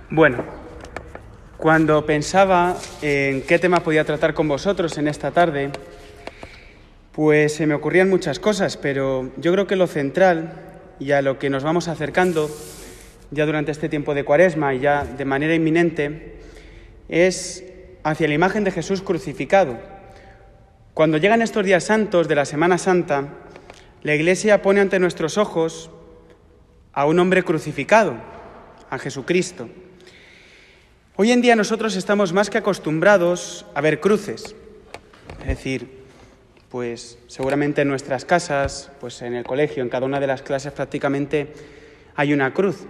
Bueno, cuando pensaba en qué tema podía tratar con vosotros en esta tarde, pues se me ocurrían muchas cosas, pero yo creo que lo central y a lo que nos vamos acercando ya durante este tiempo de Cuaresma y ya de manera inminente es hacia la imagen de Jesús crucificado. Cuando llegan estos días santos de la Semana Santa, la Iglesia pone ante nuestros ojos a un hombre crucificado, a Jesucristo. Hoy en día nosotros estamos más que acostumbrados a ver cruces, es decir, pues seguramente en nuestras casas, pues en el colegio, en cada una de las clases prácticamente hay una cruz.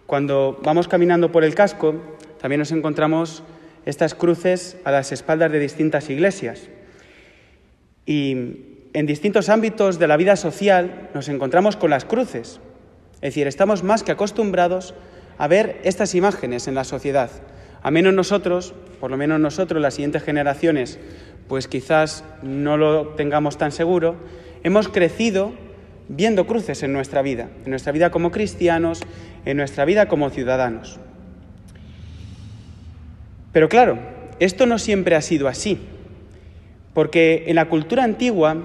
Cuando vamos caminando por el casco, también nos encontramos estas cruces a las espaldas de distintas iglesias. Y en distintos ámbitos de la vida social nos encontramos con las cruces. Es decir, estamos más que acostumbrados a ver estas imágenes en la sociedad. A menos nosotros, por lo menos nosotros, las siguientes generaciones, pues quizás no lo tengamos tan seguro, hemos crecido viendo cruces en nuestra vida como cristianos, en nuestra vida como ciudadanos. Pero claro, esto no siempre ha sido así, porque en la cultura antigua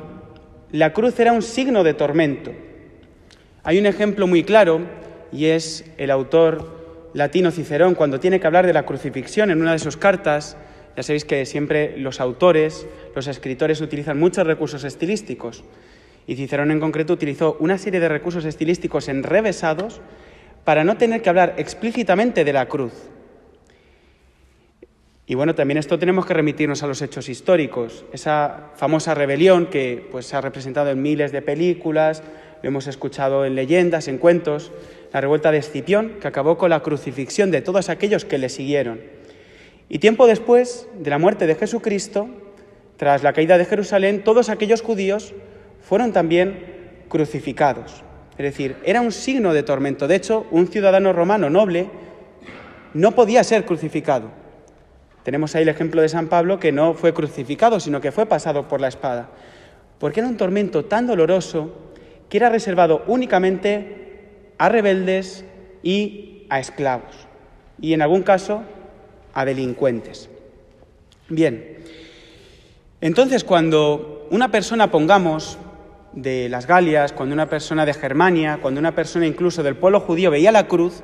la cruz era un signo de tormento. Hay un ejemplo muy claro y es el autor latino Cicerón, cuando tiene que hablar de la crucifixión en una de sus cartas. Ya sabéis que siempre los autores, los escritores utilizan muchos recursos estilísticos y Cicerón en concreto utilizó una serie de recursos estilísticos enrevesados para no tener que hablar explícitamente de la cruz. Y bueno, también esto tenemos que remitirnos a los hechos históricos, esa famosa rebelión que pues se ha representado en miles de películas, lo hemos escuchado en leyendas, en cuentos, la revuelta de Escipión, que acabó con la crucifixión de todos aquellos que le siguieron. Y tiempo después de la muerte de Jesucristo, tras la caída de Jerusalén, todos aquellos judíos fueron también crucificados. Es decir, era un signo de tormento. De hecho, un ciudadano romano noble no podía ser crucificado. Tenemos ahí el ejemplo de San Pablo, que no fue crucificado, sino que fue pasado por la espada. Porque era un tormento tan doloroso que era reservado únicamente a rebeldes y a esclavos. Y en algún caso, a delincuentes. Bien, entonces cuando una persona, pongamos, de las Galias, cuando una persona de Germania, cuando una persona incluso del pueblo judío veía la cruz,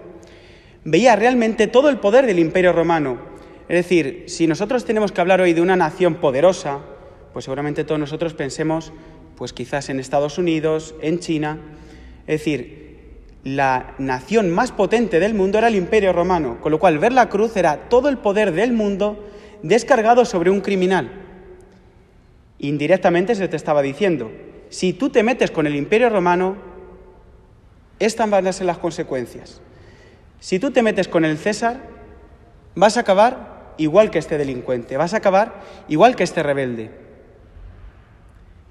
veía realmente todo el poder del Imperio Romano. Es decir, si nosotros tenemos que hablar hoy de una nación poderosa, pues seguramente todos nosotros pensemos, pues quizás en Estados Unidos, en China. Es decir, la nación más potente del mundo era el Imperio Romano, con lo cual ver la cruz era todo el poder del mundo descargado sobre un criminal. Indirectamente se te estaba diciendo, si tú te metes con el Imperio Romano, estas van a ser las consecuencias. Si tú te metes con el César, vas a acabar igual que este delincuente, vas a acabar igual que este rebelde.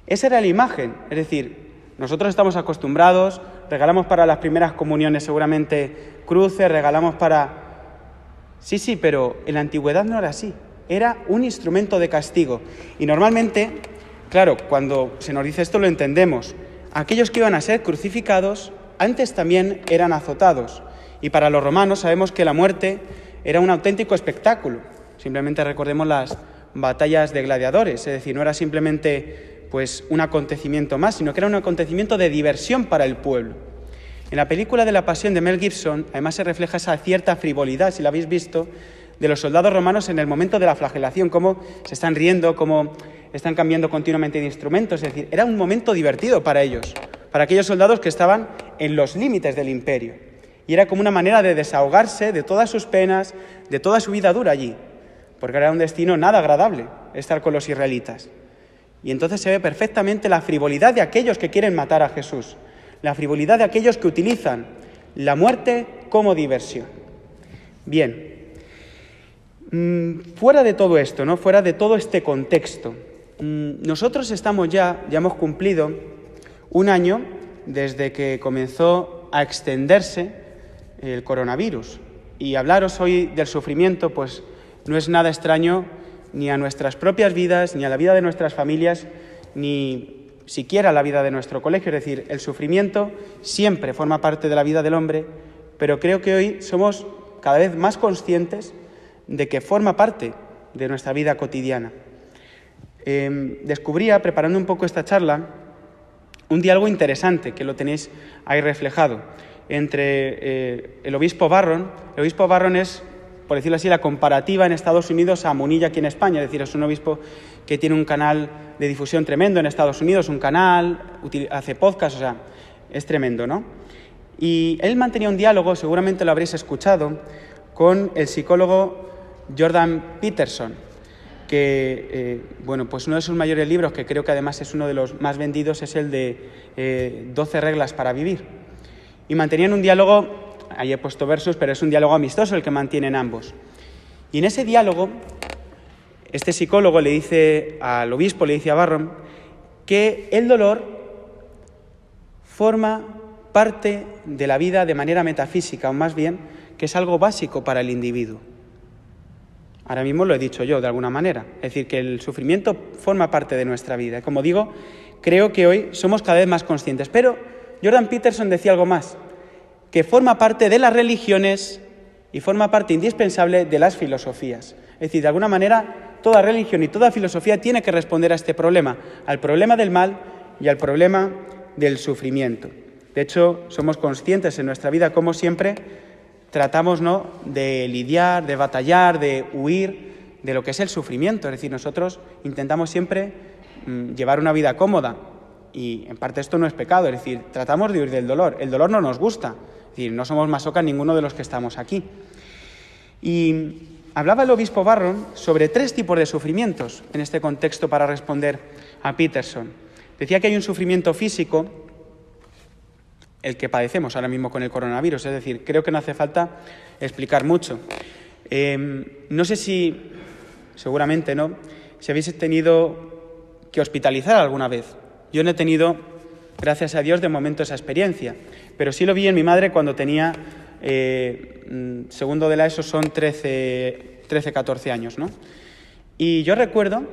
Esa era la imagen, es decir, nosotros estamos acostumbrados, regalamos para las primeras comuniones seguramente cruces, regalamos para... Sí, pero en la antigüedad no era así, era un instrumento de castigo. Y normalmente, claro, cuando se nos dice esto lo entendemos, aquellos que iban a ser crucificados antes también eran azotados. Y para los romanos sabemos que la muerte era un auténtico espectáculo. Simplemente recordemos las batallas de gladiadores, es decir, no era simplemente pues un acontecimiento más, sino que era un acontecimiento de diversión para el pueblo. En la película de La Pasión de Mel Gibson, además se refleja esa cierta frivolidad, si la habéis visto, de los soldados romanos en el momento de la flagelación, cómo se están riendo, cómo están cambiando continuamente de instrumentos, es decir, era un momento divertido para ellos, para aquellos soldados que estaban en los límites del imperio. Y era como una manera de desahogarse de todas sus penas, de toda su vida dura allí, porque era un destino nada agradable estar con los israelitas. Y entonces se ve perfectamente la frivolidad de aquellos que quieren matar a Jesús, la frivolidad de aquellos que utilizan la muerte como diversión. Bien, fuera de todo esto, ¿no? Fuera de todo este contexto, nosotros ya hemos cumplido un año desde que comenzó a extenderse el coronavirus. Y hablaros hoy del sufrimiento, pues no es nada extraño ni a nuestras propias vidas, ni a la vida de nuestras familias, ni siquiera a la vida de nuestro colegio. Es decir, el sufrimiento siempre forma parte de la vida del hombre, pero creo que hoy somos cada vez más conscientes de que forma parte de nuestra vida cotidiana. Descubría, preparando un poco esta charla, un diálogo interesante, que lo tenéis ahí reflejado, entre el obispo Barron. El obispo Barron es, por decirlo así, la comparativa en Estados Unidos a Munilla aquí en España, es decir, es un obispo que tiene un canal de difusión tremendo en Estados Unidos, un canal, hace podcast, o sea, es tremendo, ¿no? Y él mantenía un diálogo, seguramente lo habréis escuchado, con el psicólogo Jordan Peterson, que, pues uno de sus mayores libros, que creo que además es uno de los más vendidos, es el de 12 reglas para vivir. Y mantenían un diálogo, ahí he puesto versos, pero es un diálogo amistoso el que mantienen ambos. Y en ese diálogo, este psicólogo le dice al obispo, le dice a Barron, que el dolor forma parte de la vida de manera metafísica, o más bien, que es algo básico para el individuo. Ahora mismo lo he dicho yo, de alguna manera. Es decir, que el sufrimiento forma parte de nuestra vida. Como digo, creo que hoy somos cada vez más conscientes. Pero Jordan Peterson decía algo más, que forma parte de las religiones y forma parte indispensable de las filosofías. Es decir, de alguna manera, toda religión y toda filosofía tiene que responder a este problema, al problema del mal y al problema del sufrimiento. De hecho, somos conscientes en nuestra vida, como siempre, tratamos, ¿no?, de lidiar, de batallar, de huir de lo que es el sufrimiento. Es decir, nosotros intentamos siempre llevar una vida cómoda y en parte esto no es pecado, es decir, tratamos de huir del dolor. El dolor no nos gusta, es decir, no somos masocas ninguno de los que estamos aquí. Y hablaba el obispo Barron sobre 3 tipos de sufrimientos en este contexto para responder a Peterson. Decía que hay un sufrimiento físico, el que padecemos ahora mismo con el coronavirus, es decir, creo que no hace falta explicar mucho. No sé si, seguramente no, si habéis tenido que hospitalizar alguna vez. Yo no he tenido, gracias a Dios, de momento esa experiencia, pero sí lo vi en mi madre cuando tenía, segundo de la ESO, son 13, 14 años, ¿no? Y yo recuerdo,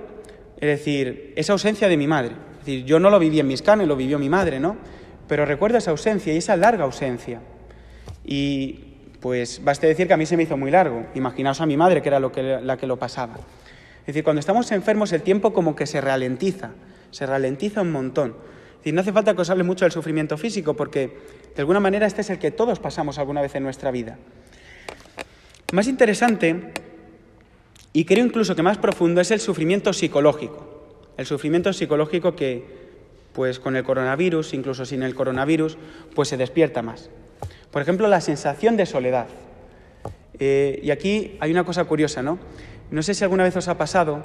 es decir, esa ausencia de mi madre. Es decir, yo no lo viví en mis carnes, lo vivió mi madre, ¿no? Pero recuerdo esa ausencia y esa larga ausencia. Y pues baste decir que a mí se me hizo muy largo. Imaginaos a mi madre, que era la que lo pasaba. Es decir, cuando estamos enfermos el tiempo como que se ralentiza un montón. Es decir, no hace falta que os hable mucho del sufrimiento físico, porque de alguna manera este es el que todos pasamos alguna vez en nuestra vida. Más interesante, y creo incluso que más profundo, es el sufrimiento psicológico. El sufrimiento psicológico que, pues con el coronavirus, incluso sin el coronavirus, pues se despierta más. Por ejemplo, la sensación de soledad. Y aquí hay una cosa curiosa, ¿no? No sé si alguna vez os ha pasado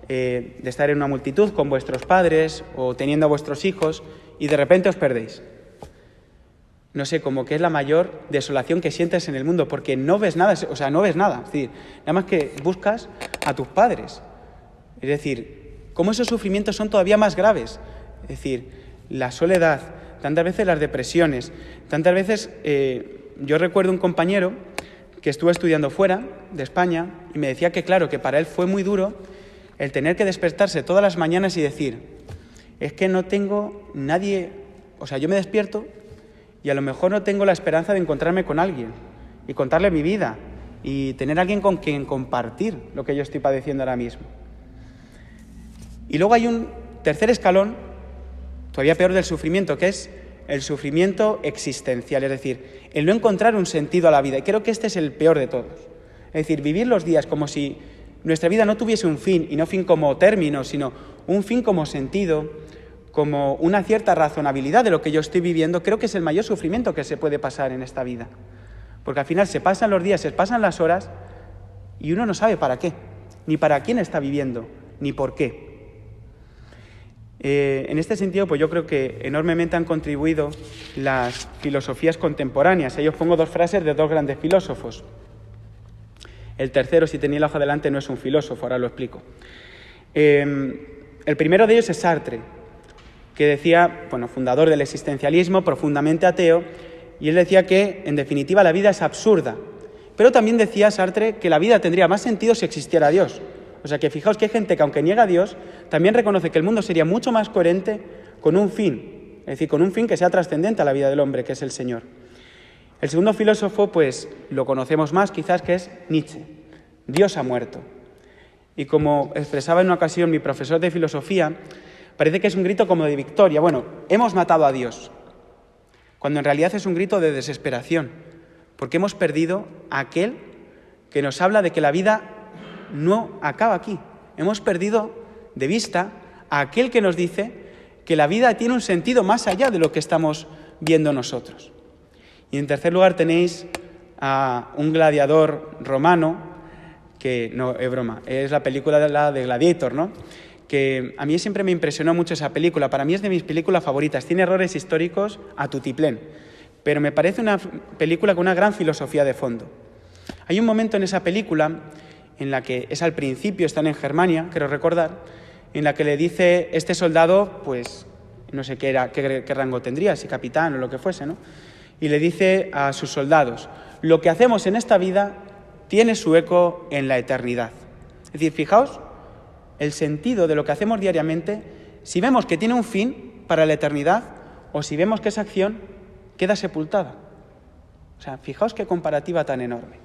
de estar en una multitud con vuestros padres o teniendo a vuestros hijos y de repente os perdéis. No sé, como que es la mayor desolación que sientes en el mundo, porque no ves nada, o sea, no ves nada. Es decir, nada más que buscas a tus padres. Es decir, cómo esos sufrimientos son todavía más graves. Es decir, la soledad, tantas veces las depresiones, tantas veces... yo recuerdo un compañero que estuvo estudiando fuera de España y me decía que, claro, que para él fue muy duro el tener que despertarse todas las mañanas y decir, es que no tengo nadie... O sea, yo me despierto y a lo mejor no tengo la esperanza de encontrarme con alguien y contarle mi vida y tener a alguien con quien compartir lo que yo estoy padeciendo ahora mismo. Y luego hay un tercer escalón, todavía peor del sufrimiento, que es el sufrimiento existencial, es decir, el no encontrar un sentido a la vida. Y creo que este es el peor de todos. Es decir, vivir los días como si nuestra vida no tuviese un fin, y no fin como término, sino un fin como sentido, como una cierta razonabilidad de lo que yo estoy viviendo, creo que es el mayor sufrimiento que se puede pasar en esta vida. Porque al final se pasan los días, se pasan las horas, y uno no sabe para qué, ni para quién está viviendo, ni por qué. En este sentido, pues yo creo que enormemente han contribuido las filosofías contemporáneas. Ahí os pongo 2 frases de 2 grandes filósofos. El tercero, si tenía la hoja delante, no es un filósofo, ahora lo explico. El primero de ellos es Sartre, que decía, fundador del existencialismo, profundamente ateo, y él decía que, en definitiva, la vida es absurda. Pero también decía Sartre que la vida tendría más sentido si existiera Dios. O sea que fijaos que hay gente que, aunque niega a Dios, también reconoce que el mundo sería mucho más coherente con un fin, es decir, con un fin que sea trascendente a la vida del hombre, que es el Señor. El segundo filósofo, pues lo conocemos más quizás, que es Nietzsche. Dios ha muerto. Y como expresaba en una ocasión mi profesor de filosofía, parece que es un grito como de victoria. Bueno, hemos matado a Dios, cuando en realidad es un grito de desesperación, porque hemos perdido a aquel que nos habla de que la vida no acaba aquí. Hemos perdido de vista a aquel que nos dice que la vida tiene un sentido más allá de lo que estamos viendo nosotros. Y en tercer lugar tenéis a un gladiador romano, que no es broma, es la película de Gladiator, ¿no? Que a mí siempre me impresionó mucho esa película. Para mí es de mis películas favoritas. Tiene errores históricos a tutiplén, pero me parece una película con una gran filosofía de fondo. Hay un momento en esa película en la que es al principio, están en Germania, creo recordar, en la que le dice este soldado, pues no sé qué rango tendría, si capitán o lo que fuese, ¿no? Y le dice a sus soldados: lo que hacemos en esta vida tiene su eco en la eternidad. Es decir, fijaos el sentido de lo que hacemos diariamente, si vemos que tiene un fin para la eternidad o si vemos que esa acción queda sepultada. O sea, fijaos qué comparativa tan enorme.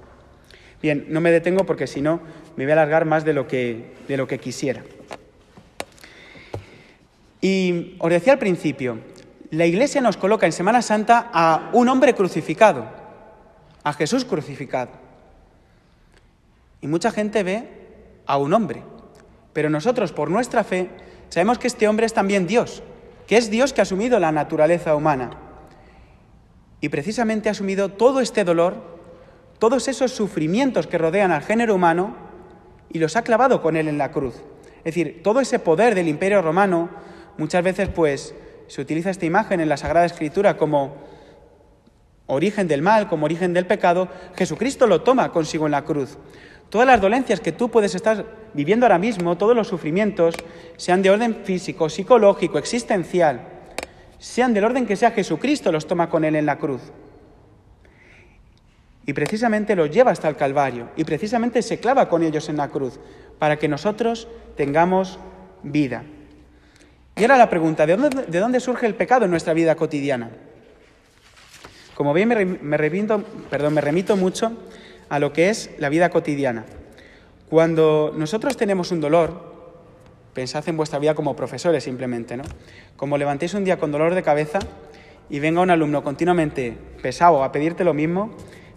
Bien, no me detengo porque si no me voy a alargar más de lo que quisiera. Y os decía al principio, la Iglesia nos coloca en Semana Santa a un hombre crucificado, a Jesús crucificado. Y mucha gente ve a un hombre, pero nosotros, por nuestra fe, sabemos que este hombre es también Dios, que es Dios que ha asumido la naturaleza humana. Y precisamente ha asumido todo este dolor, todos esos sufrimientos que rodean al género humano, y los ha clavado con él en la cruz. Es decir, todo ese poder del Imperio Romano, muchas veces pues se utiliza esta imagen en la Sagrada Escritura como origen del mal, como origen del pecado. Jesucristo lo toma consigo en la cruz. Todas las dolencias que tú puedes estar viviendo ahora mismo, todos los sufrimientos, sean de orden físico, psicológico, existencial, sean del orden que sea, Jesucristo los toma con él en la cruz. Y precisamente los lleva hasta el Calvario, y precisamente se clava con ellos en la cruz, para que nosotros tengamos vida. Y ahora la pregunta, ¿de dónde surge el pecado en nuestra vida cotidiana? Como veis, me remito mucho a lo que es la vida cotidiana. Cuando nosotros tenemos un dolor, pensad en vuestra vida como profesores simplemente, ¿no? Como levantéis un día con dolor de cabeza y venga un alumno continuamente pesado a pedirte lo mismo,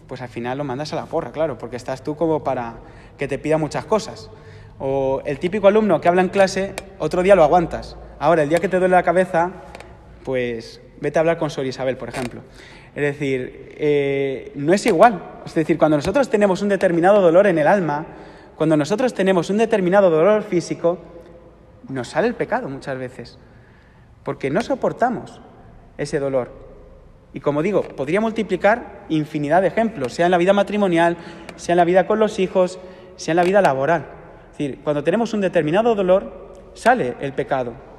pues al final lo mandas a la porra, claro, porque estás tú como para que te pida muchas cosas. O el típico alumno que habla en clase, otro día lo aguantas. Ahora, el día que te duele la cabeza, pues vete a hablar con Sor Isabel, por ejemplo. Es decir, no es igual. Es decir, cuando nosotros tenemos un determinado dolor en el alma, cuando nosotros tenemos un determinado dolor físico, nos sale el pecado muchas veces, porque no soportamos ese dolor. Y como digo, podría multiplicar infinidad de ejemplos, sea en la vida matrimonial, sea en la vida con los hijos, sea en la vida laboral. Es decir, cuando tenemos un determinado dolor, sale el pecado.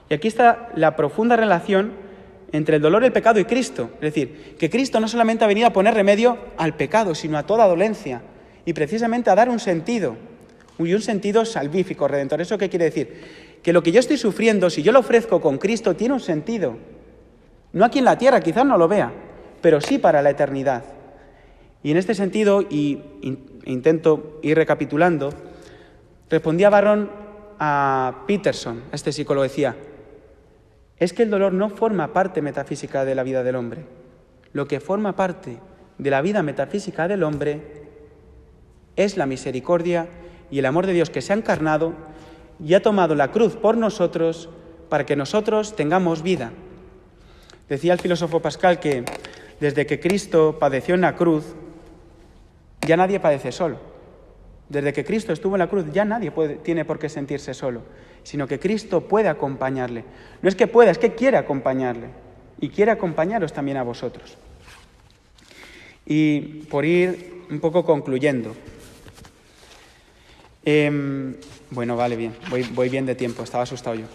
Y aquí está la profunda relación entre el dolor, el pecado y Cristo. Es decir, que Cristo no solamente ha venido a poner remedio al pecado, sino a toda dolencia, y precisamente a dar un sentido, y un sentido salvífico, redentor. ¿Eso qué quiere decir? Que lo que yo estoy sufriendo, si yo lo ofrezco con Cristo, tiene un sentido. No aquí en la tierra, quizás no lo vea, pero sí para la eternidad. Y en este sentido, y intento ir recapitulando, respondía Barron a Peterson, a este psicólogo, decía: es que el dolor no forma parte metafísica de la vida del hombre. Lo que forma parte de la vida metafísica del hombre es la misericordia y el amor de Dios que se ha encarnado y ha tomado la cruz por nosotros para que nosotros tengamos vida. Decía el filósofo Pascal que desde que Cristo padeció en la cruz, ya nadie padece solo. Desde que Cristo estuvo en la cruz, ya nadie tiene por qué sentirse solo, sino que Cristo puede acompañarle. No es que pueda, es que quiere acompañarle. Y quiere acompañaros también a vosotros. Y por ir un poco concluyendo. Bueno, vale, bien. Voy bien de tiempo, estaba asustado yo.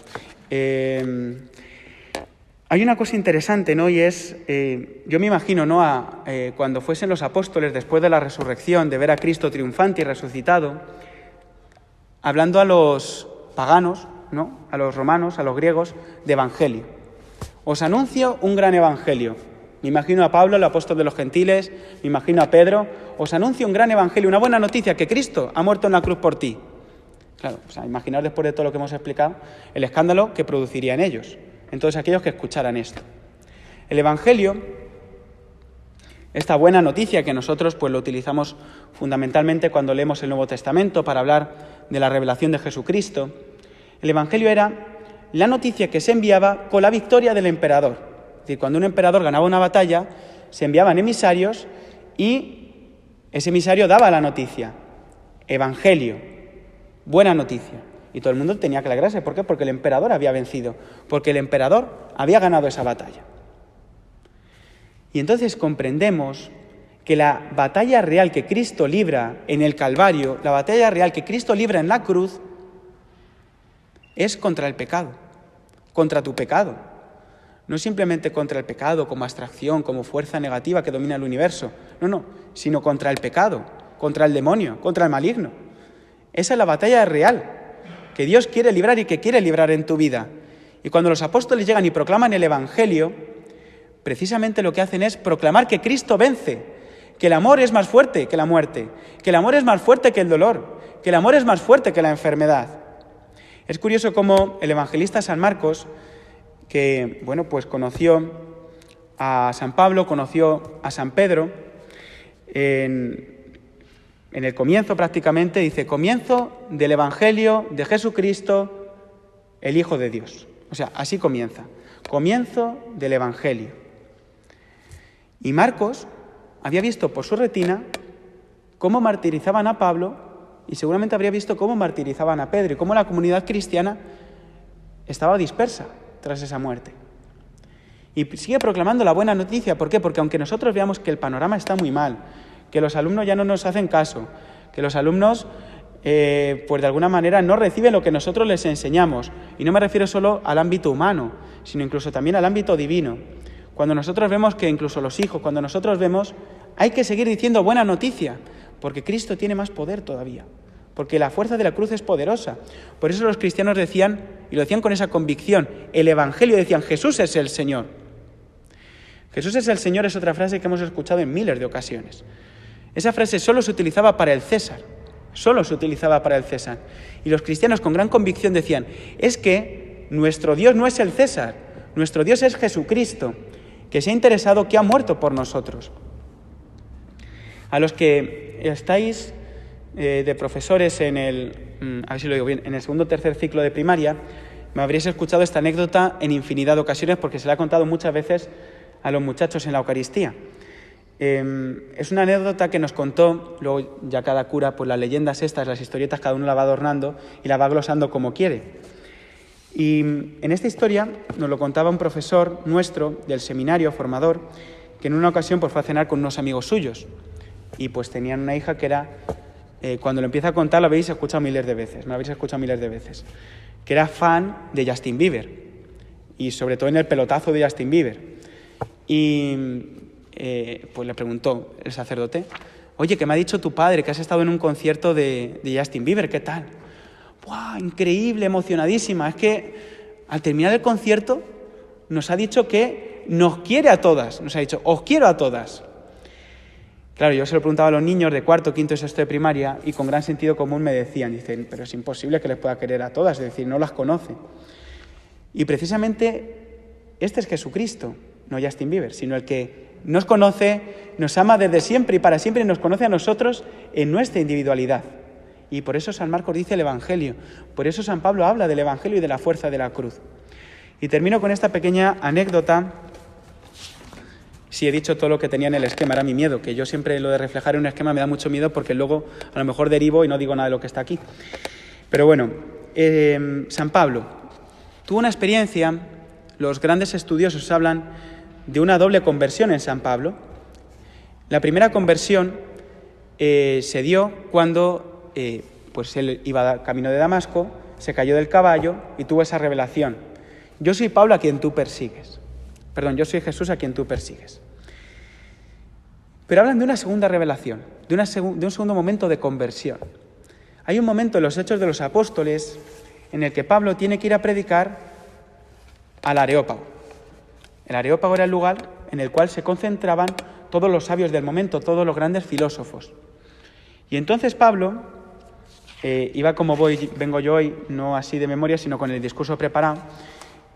Hay una cosa interesante, ¿no? Y es, yo me imagino, ¿no? Cuando fuesen los apóstoles después de la resurrección, de ver a Cristo triunfante y resucitado, hablando a los paganos, ¿no? A los romanos, a los griegos, de evangelio. Os anuncio un gran evangelio. Me imagino a Pablo, el apóstol de los gentiles, me imagino a Pedro, os anuncio un gran evangelio, una buena noticia, que Cristo ha muerto en la cruz por ti. Claro, imaginaos después de todo lo que hemos explicado, el escándalo que produciría en ellos, en todos aquellos que escucharan esto. El evangelio, esta buena noticia que nosotros pues lo utilizamos fundamentalmente cuando leemos el Nuevo Testamento para hablar de la revelación de Jesucristo, el evangelio era la noticia que se enviaba con la victoria del emperador. Es decir, cuando un emperador ganaba una batalla, se enviaban emisarios y ese emisario daba la noticia. Evangelio, buena noticia. Y todo el mundo tenía que alegrarse. ¿Por qué? Porque el emperador había vencido, porque el emperador había ganado esa batalla. Y entonces comprendemos que la batalla real que Cristo libra en el Calvario, la batalla real que Cristo libra en la cruz, es contra el pecado, contra tu pecado. No simplemente contra el pecado como abstracción, como fuerza negativa que domina el universo, no, sino contra el pecado, contra el demonio, contra el maligno. Esa es la batalla real que Dios quiere librar y que quiere librar en tu vida. Y cuando los apóstoles llegan y proclaman el Evangelio, precisamente lo que hacen es proclamar que Cristo vence, que el amor es más fuerte que la muerte, que el amor es más fuerte que el dolor, que el amor es más fuerte que la enfermedad. Es curioso cómo el evangelista San Marcos, que pues conoció a San Pablo, conoció a San Pedro, en el comienzo prácticamente dice, comienzo del Evangelio de Jesucristo, el Hijo de Dios. O sea, así comienza, comienzo del Evangelio. Y Marcos había visto por su retina cómo martirizaban a Pablo y seguramente habría visto cómo martirizaban a Pedro y cómo la comunidad cristiana estaba dispersa tras esa muerte. Y sigue proclamando la buena noticia. ¿Por qué? Porque aunque nosotros veamos que el panorama está muy mal, que los alumnos ya no nos hacen caso, que los alumnos, pues de alguna manera no reciben lo que nosotros les enseñamos, y no me refiero solo al ámbito humano, sino incluso también al ámbito divino. Cuando nosotros vemos que incluso los hijos, cuando nosotros vemos, hay que seguir diciendo buena noticia, porque Cristo tiene más poder todavía. Porque la fuerza de la cruz es poderosa. Por eso los cristianos decían, y lo decían con esa convicción, el Evangelio decían, Jesús es el Señor. Jesús es el Señor es otra frase que hemos escuchado en miles de ocasiones. Esa frase solo se utilizaba para el César, solo se utilizaba para el César. Y los cristianos con gran convicción decían, es que nuestro Dios no es el César, nuestro Dios es Jesucristo, que se ha interesado, que ha muerto por nosotros. A los que estáis de profesores en a ver si lo digo bien, en el segundo o tercer ciclo de primaria, me habréis escuchado esta anécdota en infinidad de ocasiones porque se la he contado muchas veces a los muchachos en la Eucaristía. Es una anécdota que nos contó, luego ya cada cura, pues las leyendas estas, las historietas, cada uno la va adornando y la va glosando como quiere. Y en esta historia nos lo contaba un profesor nuestro del seminario, formador, que en una ocasión pues fue a cenar con unos amigos suyos y pues tenían una hija que era... cuando lo empieza a contar lo habéis escuchado miles de veces, que era fan de Justin Bieber y sobre todo en el pelotazo de Justin Bieber. Y pues le preguntó el sacerdote, oye, que me ha dicho tu padre que has estado en un concierto de Justin Bieber, ¿qué tal? ¡Buah, increíble, emocionadísima! Es que al terminar el concierto nos ha dicho que nos quiere a todas, nos ha dicho, os quiero a todas. Claro, yo se lo preguntaba a los niños de cuarto, quinto y sexto de primaria y con gran sentido común me decían, dicen, pero es imposible que les pueda querer a todas, es decir, no las conoce. Y precisamente este es Jesucristo, no Justin Bieber, sino el que nos conoce, nos ama desde siempre y para siempre y nos conoce a nosotros en nuestra individualidad. Y por eso San Marcos dice el Evangelio, por eso San Pablo habla del Evangelio y de la fuerza de la cruz. Y termino con esta pequeña anécdota. Si he dicho todo lo que tenía en el esquema, era mi miedo, que yo siempre lo de reflejar en un esquema me da mucho miedo porque luego a lo mejor derivo y no digo nada de lo que está aquí. Pero bueno, San Pablo tuvo una experiencia, los grandes estudiosos hablan de una doble conversión en San Pablo. La primera conversión se dio cuando pues él iba camino de Damasco, se cayó del caballo y tuvo esa revelación. Yo soy Pablo a quien tú persigues. Yo soy Jesús a quien tú persigues. Pero hablan de una segunda revelación, de un segundo momento de conversión. Hay un momento en los Hechos de los Apóstoles en el que Pablo tiene que ir a predicar al Areópago. El Areópago era el lugar en el cual se concentraban todos los sabios del momento, todos los grandes filósofos. Y entonces Pablo iba como vengo yo hoy, no así de memoria, sino con el discurso preparado,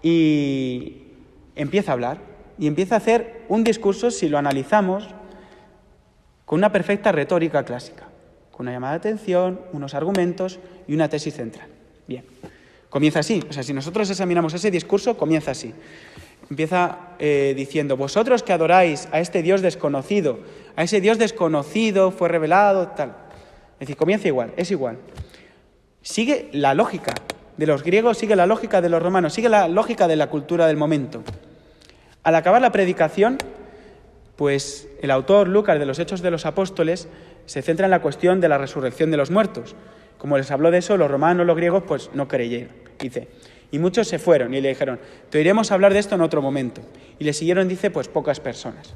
y empieza a hablar, y empieza a hacer un discurso, si lo analizamos, con una perfecta retórica clásica, con una llamada de atención, unos argumentos y una tesis central. Bien, comienza así, o sea, si nosotros examinamos ese discurso, comienza así. Empieza diciendo, vosotros que adoráis a este Dios desconocido, a ese Dios desconocido fue revelado, tal. Es decir, comienza igual, es igual. Sigue la lógica de los griegos, sigue la lógica de los romanos, sigue la lógica de la cultura del momento. Al acabar la predicación, pues el autor, Lucas, de los Hechos de los Apóstoles, se centra en la cuestión de la resurrección de los muertos. Como les habló de eso, los romanos, los griegos, pues no creyeron. Dice, y muchos se fueron y le dijeron, te oiremos hablar de esto en otro momento. Y le siguieron, dice, pues pocas personas.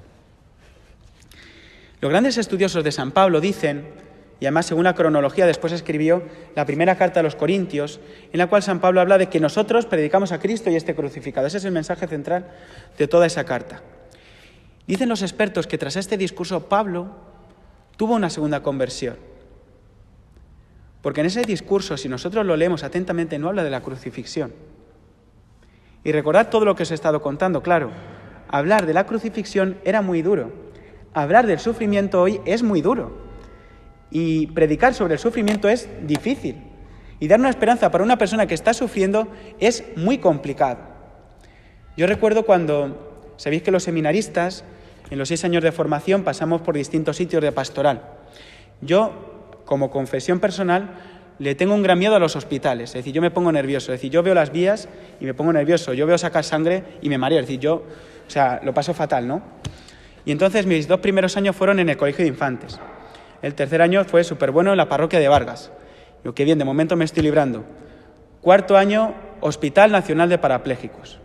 Los grandes estudiosos de San Pablo dicen, y además según la cronología después escribió la primera carta a los Corintios, en la cual San Pablo habla de que nosotros predicamos a Cristo y este crucificado. Ese es el mensaje central de toda esa carta. Dicen los expertos que tras este discurso Pablo tuvo una segunda conversión. Porque en ese discurso, si nosotros lo leemos atentamente, no habla de la crucifixión. Y recordad todo lo que os he estado contando, claro. Hablar de la crucifixión era muy duro. Hablar del sufrimiento hoy es muy duro. Y predicar sobre el sufrimiento es difícil. Y dar una esperanza para una persona que está sufriendo es muy complicado. Yo recuerdo cuando, sabéis que los seminaristas, en los 6 años de formación, pasamos por distintos sitios de pastoral. Yo, como confesión personal, le tengo un gran miedo a los hospitales. Es decir, yo me pongo nervioso. Es decir, yo veo las vías y me pongo nervioso. Yo veo sacar sangre y me mareo. Es decir, lo paso fatal, ¿no? Y entonces mis 2 primeros años fueron en el colegio de infantes. El tercer año fue súper bueno en la parroquia de Vargas. Digo, qué bien, de momento me estoy librando. 4º año, Hospital Nacional de Parapléjicos.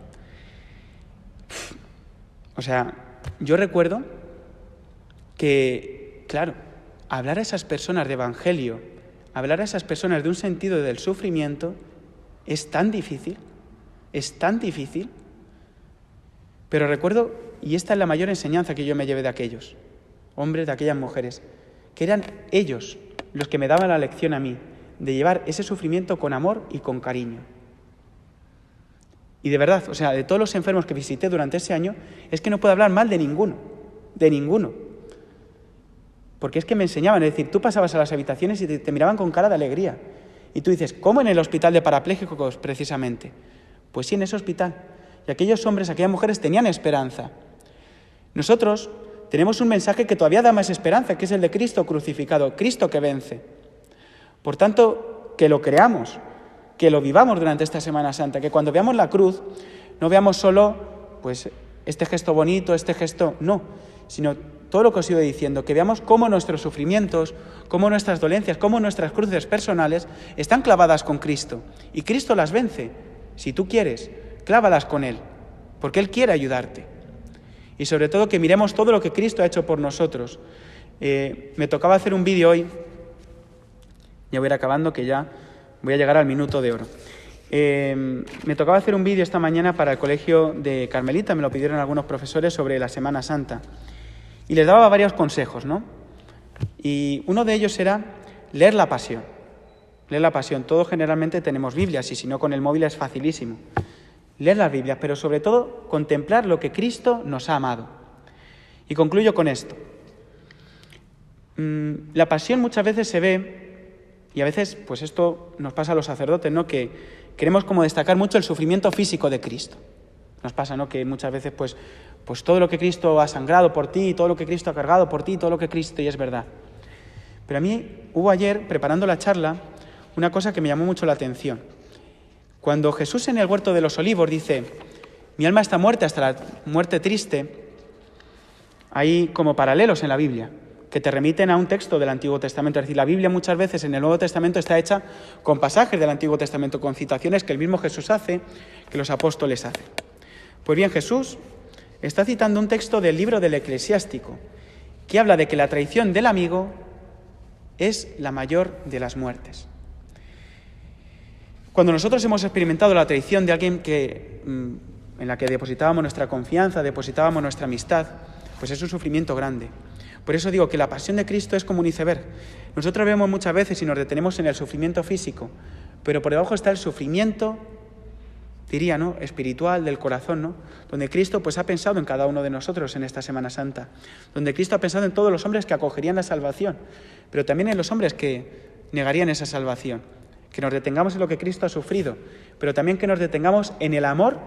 O sea, yo recuerdo que, claro, hablar a esas personas de evangelio, hablar a esas personas de un sentido del sufrimiento, es tan difícil, pero recuerdo, y esta es la mayor enseñanza que yo me llevé de aquellos hombres, de aquellas mujeres, que eran ellos los que me daban la lección a mí, de llevar ese sufrimiento con amor y con cariño. Y de verdad, o sea, de todos los enfermos que visité durante ese año, es que no puedo hablar mal de ninguno. Porque es que me enseñaban, es decir, tú pasabas a las habitaciones y te miraban con cara de alegría. Y tú dices, ¿cómo en el hospital de parapléjicos precisamente? Pues sí, en ese hospital. Y aquellos hombres, aquellas mujeres tenían esperanza. Nosotros tenemos un mensaje que todavía da más esperanza, que es el de Cristo crucificado, Cristo que vence. Por tanto, que lo creamos, que lo vivamos durante esta Semana Santa, que cuando veamos la cruz no veamos solo pues este gesto bonito, este gesto, no, sino todo lo que os he ido diciendo, que veamos cómo nuestros sufrimientos, cómo nuestras dolencias, cómo nuestras cruces personales están clavadas con Cristo. Y Cristo las vence. Si tú quieres, clávalas con Él, porque Él quiere ayudarte. Y sobre todo que miremos todo lo que Cristo ha hecho por nosotros. Me tocaba hacer un vídeo hoy, ya voy a ir acabando, que ya voy a llegar al minuto de oro. Me tocaba hacer un vídeo esta mañana para el colegio de Carmelita, me lo pidieron algunos profesores sobre la Semana Santa. Y les daba varios consejos, ¿no? Y uno de ellos era leer la Pasión. Leer la Pasión. Todos generalmente tenemos Biblias y si no con el móvil es facilísimo. Leer las Biblias, pero sobre todo contemplar lo que Cristo nos ha amado. Y concluyo con esto. La Pasión muchas veces se ve, y a veces pues esto nos pasa a los sacerdotes, ¿no? Que queremos como destacar mucho el sufrimiento físico de Cristo. Nos pasa, ¿no? Que muchas veces pues todo lo que Cristo ha sangrado por ti, todo lo que Cristo ha cargado por ti, todo lo que Cristo, y es verdad. Pero a mí hubo ayer, preparando la charla, una cosa que me llamó mucho la atención. Cuando Jesús en el huerto de los olivos dice, mi alma está muerta hasta la muerte triste, hay como paralelos en la Biblia, que te remiten a un texto del Antiguo Testamento. Es decir, la Biblia muchas veces en el Nuevo Testamento está hecha con pasajes del Antiguo Testamento, con citaciones que el mismo Jesús hace, que los apóstoles hacen. Pues bien, Jesús está citando un texto del libro del Eclesiástico, que habla de que la traición del amigo es la mayor de las muertes. Cuando nosotros hemos experimentado la traición de alguien que en la que depositábamos nuestra confianza, depositábamos nuestra amistad, pues es un sufrimiento grande. Por eso digo que la pasión de Cristo es como un iceberg. Nosotros vemos muchas veces y nos detenemos en el sufrimiento físico, pero por debajo está el sufrimiento, diría, ¿no?, espiritual, del corazón, ¿no?, donde Cristo pues ha pensado en cada uno de nosotros en esta Semana Santa, donde Cristo ha pensado en todos los hombres que acogerían la salvación, pero también en los hombres que negarían esa salvación, que nos detengamos en lo que Cristo ha sufrido, pero también que nos detengamos en el amor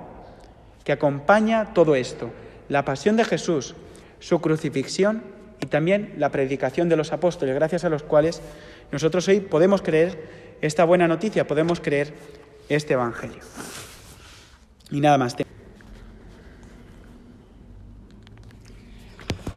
que acompaña todo esto, la pasión de Jesús, su crucifixión y también la predicación de los apóstoles, gracias a los cuales nosotros hoy podemos creer esta buena noticia, podemos creer este Evangelio. Y nada más.